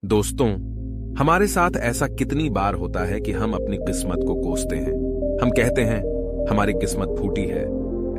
दोस्तों, हमारे साथ ऐसा कितनी बार होता है कि हम अपनी किस्मत को कोसते हैं। हम कहते हैं हमारी किस्मत फूटी है,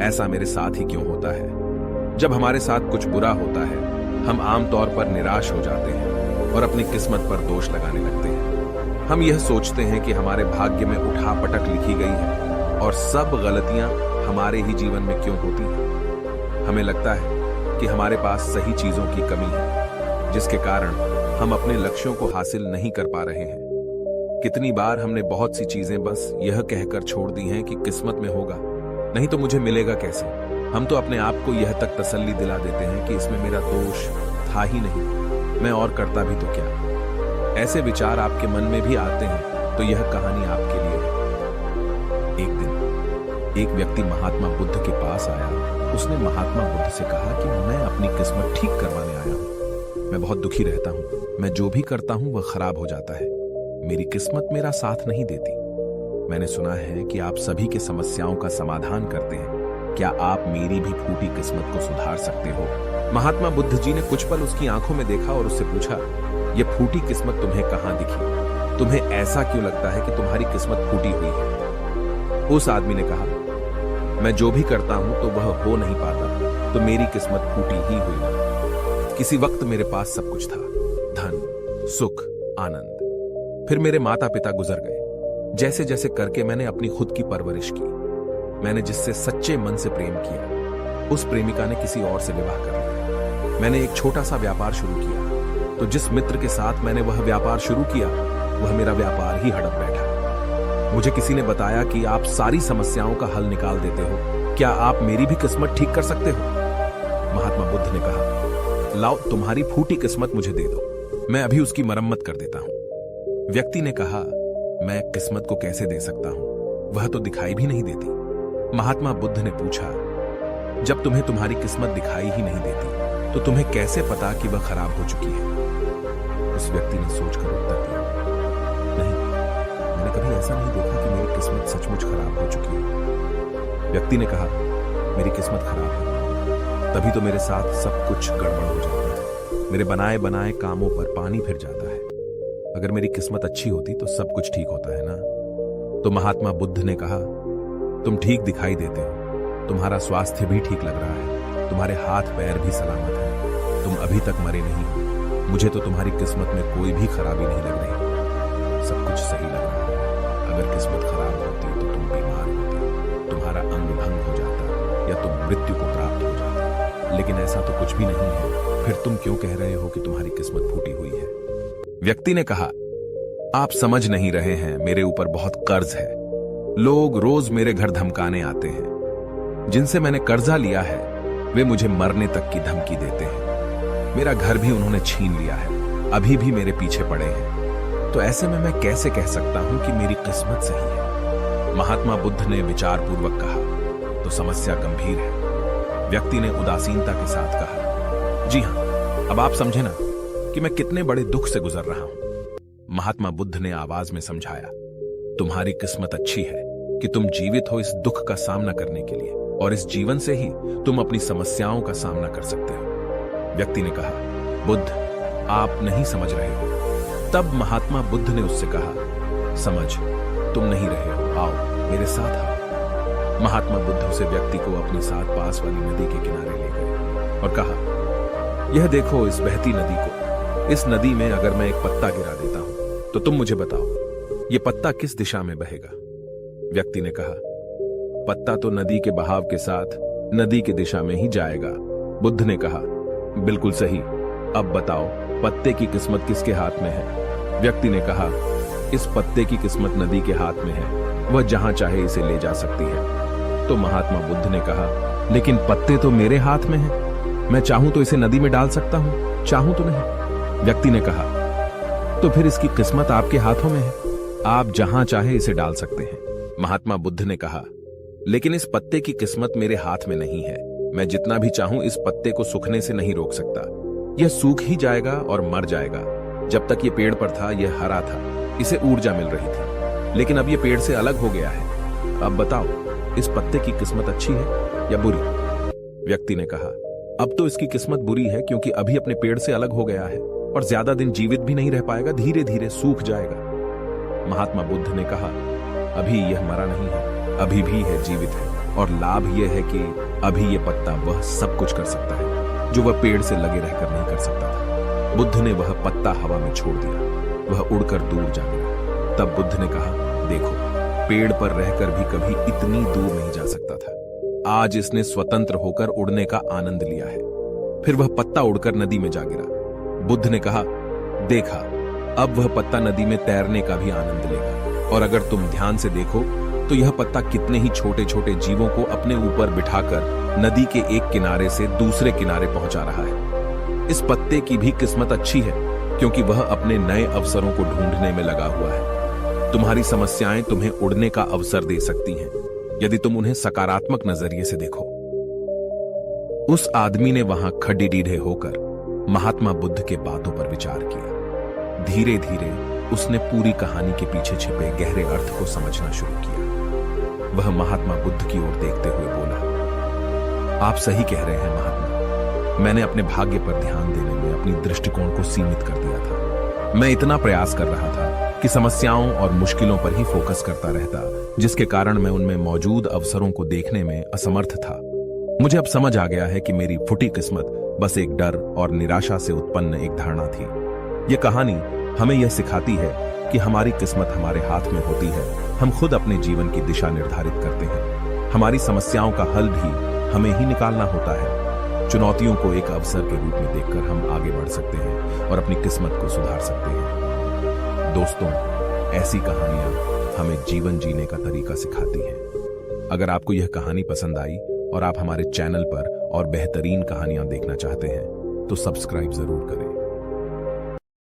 ऐसा मेरे साथ ही क्यों होता है। जब हमारे साथ कुछ बुरा होता है हम आमतौर पर निराश हो जाते हैं और अपनी किस्मत पर दोष लगाने लगते हैं। हम यह सोचते हैं कि हमारे भाग्य में उठापटक लिखी गई है और सब गलतियां हमारे ही जीवन में क्यों होती हैं। हमें लगता है कि हमारे पास सही चीजों की कमी है, जिसके कारण हम अपने लक्ष्यों को हासिल नहीं कर पा रहे हैं। कितनी बार हमने बहुत सी चीजें बस यह कहकर छोड़ दी हैं कि किस्मत में होगा, नहीं तो मुझे मिलेगा कैसे। हम तो अपने आप को यह तक तसल्ली दिला देते हैं कि इसमें मेरा दोष था ही नहीं, मैं और करता भी तो क्या। ऐसे विचार आपके मन में भी आते हैं तो यह कहानी आपके लिए है। एक दिन एक व्यक्ति महात्मा बुद्ध के पास आया। उसने महात्मा बुद्ध से कहा कि मैं अपनी किस्मत ठीक करवाने आया हूं। मैं बहुत दुखी रहता हूं, मैं जो भी करता हूं वह खराब हो जाता है। मेरी किस्मत मेरा साथ नहीं देती। मैंने सुना है कि आप सभी की समस्याओं का समाधान करते हैं। क्या आप मेरी भी फूटी किस्मत को सुधार सकते हो? महात्मा बुद्ध जी ने कुछ पल उसकी आंखों में देखा और उससे पूछा, यह फूटी किस्मत तुम्हें कहां दिखी? तुम्हें ऐसा क्यों लगता है कि तुम्हारी किस्मत फूटी हुई है? उस आदमी ने कहा, मैं जो भी करता हूं तो वह हो नहीं पाता, तो मेरी किस्मत फूटी ही हुई है। किसी वक्त मेरे पास सब कुछ था, धन, सुख, आनंद। फिर मेरे माता पिता गुजर गए। जैसे जैसे करके मैंने अपनी खुद की परवरिश की। मैंने जिससे सच्चे मन से प्रेम किया, उस प्रेमिका ने किसी और से विवाह कर लिया। मैंने एक छोटा सा व्यापार शुरू किया, तो जिस मित्र के साथ मैंने वह व्यापार शुरू किया, वह मेरा व्यापार ही हड़प बैठा। मुझे किसी ने बताया कि आप सारी समस्याओं का हल निकाल देते हो, क्या आप मेरी भी किस्मत ठीक कर सकते हो? महात्मा बुद्ध ने कहा, लाओ तुम्हारी फूटी किस्मत मुझे दे दो, मैं अभी उसकी मरम्मत कर देता हूं। व्यक्ति ने कहा, मैं किस्मत को कैसे दे सकता हूं, वह तो दिखाई भी नहीं देती। महात्मा बुद्ध ने पूछा, जब तुम्हें तुम्हारी किस्मत दिखाई ही नहीं देती तो तुम्हें कैसे पता कि वह खराब हो चुकी है? उस व्यक्ति ने सोचकर उत्तर दिया, नहीं, मैंने कभी ऐसा नहीं देखा कि मेरी किस्मत सचमुच खराब हो चुकी है। व्यक्ति ने कहा, मेरी किस्मत खराब है, तभी तो मेरे साथ सब कुछ गड़बड़ हो जाता है। मेरे बनाए बनाए कामों पर पानी फिर जाता है। अगर मेरी किस्मत अच्छी होती तो सब कुछ ठीक होता है ना? तो महात्मा बुद्ध ने कहा, तुम ठीक दिखाई देते हो, तुम्हारा स्वास्थ्य भी ठीक लग रहा है, तुम्हारे हाथ पैर भी सलामत हैं, तुम अभी तक मरे नहीं हो। मुझे तो तुम्हारी किस्मत में कोई भी खराबी नहीं लग रही, सब कुछ सही लग रहा है। अगर किस्मत खराब होती तो तुम बीमार होती, तुम्हारा अंग भंग हो जाता या तुम मृत्यु को प्राप्त हो जाता। लेकिन ऐसा तो कुछ भी नहीं है, फिर तुम क्यों कह रहे हो कि तुम्हारी किस्मत फूटी हुई है? व्यक्ति ने कहा, आप समझ नहीं रहे हैं, मेरे ऊपर बहुत कर्ज है। लोग रोज मेरे घर धमकाने आते हैं। जिनसे मैंने कर्जा लिया है वे मुझे मरने तक की धमकी देते हैं। मेरा घर भी उन्होंने छीन लिया है, अभी भी मेरे पीछे पड़े हैं। तो ऐसे में मैं कैसे कह सकता हूं कि मेरी किस्मत सही है? महात्मा बुद्ध ने विचारपूर्वक कहा, तो समस्या गंभीर है। व्यक्ति ने उदासीनता के साथ कहा, जी हां, अब आप समझे ना कि मैं कितने बड़े दुख से गुजर रहा हूं। महात्मा बुद्ध ने आवाज में समझाया, तुम्हारी किस्मत अच्छी है कि तुम जीवित हो इस दुख का सामना करने के लिए, और इस जीवन से ही तुम अपनी समस्याओं का सामना कर सकते हो। व्यक्ति ने कहा, बुद्ध, आप नहीं समझ रहे हो। तब महात्मा बुद्ध ने उससे कहा, समझ तुम नहीं रहे हो, आओ मेरे साथ आओ। महात्मा बुद्ध उस व्यक्ति को अपने साथ पास वाली नदी के किनारे ले गए और कहा, यह देखो इस बहती नदी को। इस नदी में अगर मैं एक पत्ता गिरा देता हूं तो तुम मुझे बताओ, यह पत्ता किस दिशा में बहेगा? व्यक्ति ने कहा, पत्ता तो नदी के बहाव के साथ नदी की दिशा में ही जाएगा। बुद्ध ने कहा, बिल्कुल सही, अब बताओ पत्ते की किस्मत किसके हाथ में है? व्यक्ति ने कहा, इस पत्ते की किस्मत नदी के हाथ में है, वह जहां चाहे इसे ले जा सकती है। तो महात्मा बुद्ध ने कहा, लेकिन पत्ते तो मेरे हाथ में हैं, मैं चाहूं तो इसे नदी में डाल सकता हूं, चाहूं तो नहीं। व्यक्ति ने कहा, तो फिर इसकी किस्मत आपके हाथों में है, आप जहां चाहे इसे डाल सकते हैं। महात्मा बुद्ध ने कहा, लेकिन इस पत्ते की किस्मत मेरे हाथ में नहीं है, मैं जितना भी चाहूं इस पत्ते को सूखने से नहीं रोक सकता। यह सूख ही जाएगा और मर जाएगा। जब तक ये पेड़ पर था यह हरा था, इसे ऊर्जा मिल रही थी, लेकिन अब यह पेड़ से अलग हो गया है। अब बताओ, इस पत्ते की किस्मत अच्छी है या बुरी? व्यक्ति ने कहा, अब तो इसकी किस्मत बुरी है क्योंकि अभी अपने पेड़ से अलग हो गया है और ज्यादा दिन जीवित भी नहीं रह पाएगा, धीरे धीरे सूख जाएगा। महात्मा बुद्ध ने कहा, अभी यह मरा नहीं है, अभी भी है, जीवित है, और लाभ यह है कि अभी यह पत्ता वह सब कुछ कर सकता है जो वह पेड़ से लगे रहकर नहीं कर सकता था। बुद्ध ने वह पत्ता हवा में छोड़ दिया, वह उड़कर दूर जा गिरा। तब बुद्ध ने कहा, देखो, पेड़ पर रहकर भी कभी इतनी दूर नहीं जा सकता था। आज इसने स्वतंत्र होकर उड़ने का आनंद लिया है। फिर वह पत्ता उड़कर नदी में जा गिरा। बुद्ध ने कहा, देखा, अब वह पत्ता नदी में तैरने का भी आनंद लेगा। और अगर तुम ध्यान से देखो तो यह पत्ता कितने ही छोटे छोटे जीवों को अपने ऊपर बिठाकर नदी के एक किनारे से दूसरे किनारे पहुंचा रहा है। इस पत्ते की भी किस्मत अच्छी है, क्योंकि वह अपने नए अवसरों को ढूंढने में लगा हुआ है। तुम्हारी समस्याएं तुम्हें उड़ने का अवसर दे सकती हैं, यदि तुम उन्हें सकारात्मक नजरिए से देखो। उस आदमी ने वहां खड़ीडीढ़े होकर महात्मा बुद्ध के बातों पर विचार किया। धीरे धीरे उसने पूरी कहानी के पीछे छिपे गहरे अर्थ को समझना शुरू किया। वह महात्मा बुद्ध की ओर देखते हुए बोला, आप सही कह रहे हैं महात्मा, मैंने अपने भाग्य पर ध्यान देने में अपनी दृष्टिकोण को सीमित कर दिया था। मैं इतना प्रयास कर रहा था कि समस्याओं और मुश्किलों पर ही फोकस करता रहता, जिसके कारण मैं उनमें मौजूद अवसरों को देखने में असमर्थ था। मुझे अब समझ आ गया है कि मेरी फुटी किस्मत बस एक डर और निराशा से उत्पन्न एक धारणा थी। यह कहानी हमें यह सिखाती है कि हमारी किस्मत हमारे हाथ में होती है। हम खुद अपने जीवन की दिशा निर्धारित करते हैं। हमारी समस्याओं का हल भी हमें ही निकालना होता है। चुनौतियों को एक अवसर के रूप में देखकर हम आगे बढ़ सकते हैं और अपनी किस्मत को सुधार सकते हैं। दोस्तों, ऐसी कहानियां हमें जीवन जीने का तरीका सिखाती हैं। अगर आपको यह कहानी पसंद आई और आप हमारे चैनल पर और बेहतरीन कहानियां देखना चाहते हैं तो सब्सक्राइब जरूर करें।